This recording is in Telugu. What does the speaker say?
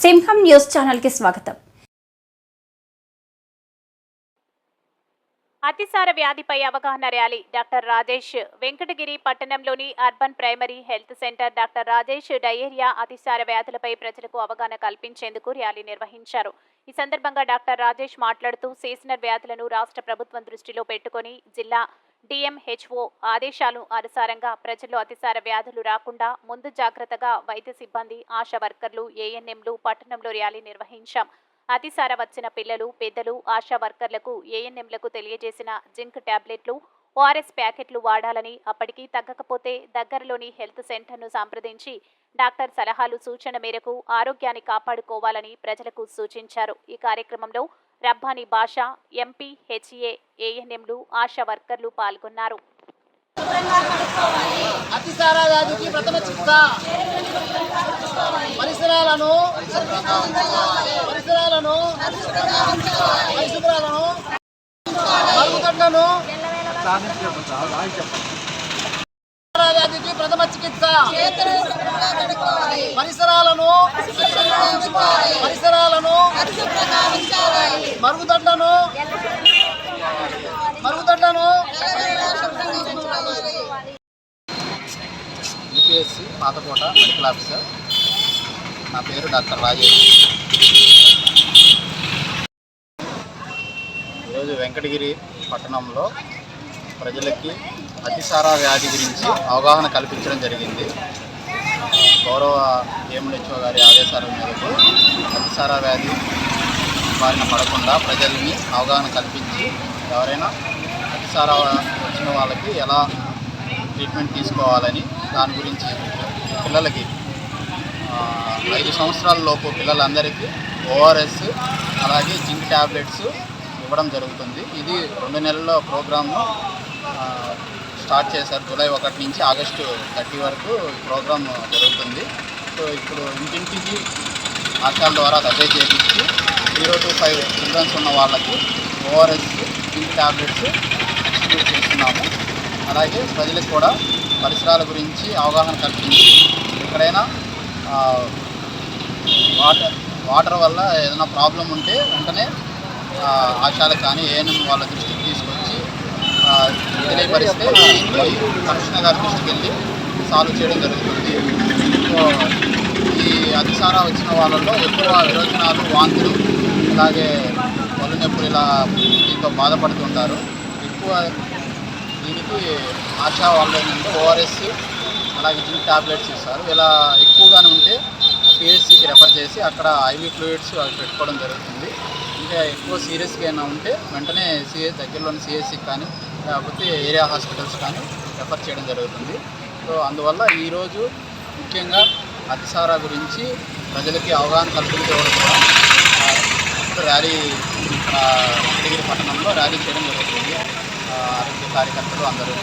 సింహం న్యూస్ ఛానల్ కి స్వాగతం. అతిసార వ్యాధిపై అవగాహన ర్యాలీ. డాక్టర్ రాజేష్. వెంకటగిరి పట్టణంలోని urban primary health centre doctor Rajesh diarrhoea, అతిసార వ్యాధులపై ప్రజలకు అవగాహన కల్పించేందుకు ర్యాలీ నిర్వహించారు. ఈ సందర్భంగా డాక్టర్ రాజేష్ మాట్లాడుతూ సీజనల్ వ్యాధులను రాష్ట్ర ప్రభుత్వం దృష్టిలో పెట్టుకుని జిల్లా డిఎంహెచ్ఓ ఆదేశాలు అనుసారంగా ప్రజల్లో అతిసార వ్యాధులు రాకుండా ముందు జాగ్రత్తగా వైద్య సిబ్బంది, ఆశా వర్కర్లు, ఏఎన్ఎంలు పట్టణంలో ర్యాలీ నిర్వహించాం. అతిసార వచ్చిన పిల్లలు, పెద్దలు, ఆశా వర్కర్లకు, ఏఎన్ఎంలకు తెలియజేసిన జింక్ టాబ్లెట్లు, ఓఆర్ఎస్ ప్యాకెట్లు వాడాలని, అప్పటికీ తగ్గకపోతే దగ్గరలోని హెల్త్ సెంటర్ను సంప్రదించి డాక్టర్ సలహాలు, సూచన మేరకు ఆరోగ్యాన్ని కాపాడుకోవాలని ప్రజలకు సూచించారు. ఈ కార్యక్రమంలో రబ్బానీ భాషా, ఎంపీ, హెచ్ఏ, ఏఎన్ఎంలు, ఆశా వర్కర్లు పాల్గొన్నారు. అతిసార వ్యాధికి ప్రథమ చికిత్స పరిసరాలను మరుగుదొడ్లను వ్యాధికి ప్రథమ చికిత్స పరిసరాలను మరుగుదొడ్లను యూపీఎస్సీ పాతకోట మెడికల్ ఆఫీసర్. నా పేరు డాక్టర్ రాజేష్. ఈరోజు వెంకటగిరి పట్టణంలో ప్రజలకి అతిసార వ్యాధి గురించి అవగాహన కల్పించడం జరిగింది. గౌరవ డిఎంహెచ్ఓ గారి ఆదేశాల మేరకు అతిసార వ్యాధి బారిన పడకుండా ప్రజల్ని అవగాహన కల్పించి ఎవరైనా అతిసార వచ్చిన వాళ్ళకి ఎలా ట్రీట్మెంట్ తీసుకోవాలని దాని గురించి పిల్లలకి 5 సంవత్సరాల లోపు పిల్లలందరికీ ఓఆర్ఎస్ అలాగే జింక్ ట్యాబ్లెట్స్ ఇవ్వడం జరుగుతుంది. ఇది 2 నెలల ప్రోగ్రాము స్టార్ట్ చేశారు. జూలై 1 నుంచి ఆగస్టు 30 వరకు ఈ ప్రోగ్రామ్ జరుగుతుంది. సో ఇప్పుడు ఇంటింటికి ఆశాల ద్వారా సర్వే చేయించి 0 to 5 చిల్డ్రన్స్ ఉన్న వాళ్ళకి ఓఆర్ఎస్ జింక్ ట్యాబ్లెట్స్ డిస్ట్రిబ్యూట్ చేస్తున్నాము. అలాగే ప్రజలకు కూడా పరిసరాల గురించి అవగాహన కల్పించి ఎక్కడైనా వాటర్ వల్ల ఏదైనా ప్రాబ్లం ఉంటే వెంటనే ఆశాలకు కానీ ఏఎన్ఎం వాళ్ళ దృష్టికి తీసుకొచ్చి తెలియపరిస్తే కమిషనర్ గారి దృష్టికి వెళ్ళి సాల్వ్ చేయడం జరుగుతుంది. సో ఈ అతిసార వచ్చిన వాళ్ళల్లో ఎక్కువ విరోచనాలు, వాంతులు, అలాగే ఒళ్ళు నొప్పులు ఇలా దీంతో బాధపడుతుంటారు. ఎక్కువ దీనికి ఆశా వాళ్ళు ఏంటంటే ఓఆర్ఎస్ అలాగే జింక్ ట్యాబ్లెట్స్ ఇస్తారు. ఇలా ఎక్కువగానే ఉంటే పిహెచ్సికి రెఫర్ చేసి అక్కడ ఐవీ ఫ్లూయిడ్స్ అవి పెట్టుకోవడం జరుగుతుంది. ఇంకా ఎక్కువ సీరియస్గా అయినా ఉంటే వెంటనే దగ్గరలోని సిఎస్సికి కానీ లేకపోతే ఏరియా హాస్పిటల్స్ కానీ రెఫర్ చేయడం జరుగుతుంది. సో అందువల్ల ఈరోజు ముఖ్యంగా అతిసార గురించి ప్రజలకి అవగాహన కల్పించడం ర్యాలీ వెంకటగిరి పట్టణంలో ర్యాలీ చేయడం జరుగుతుంది. ఆరోగ్య కార్యకర్తలు అందరూ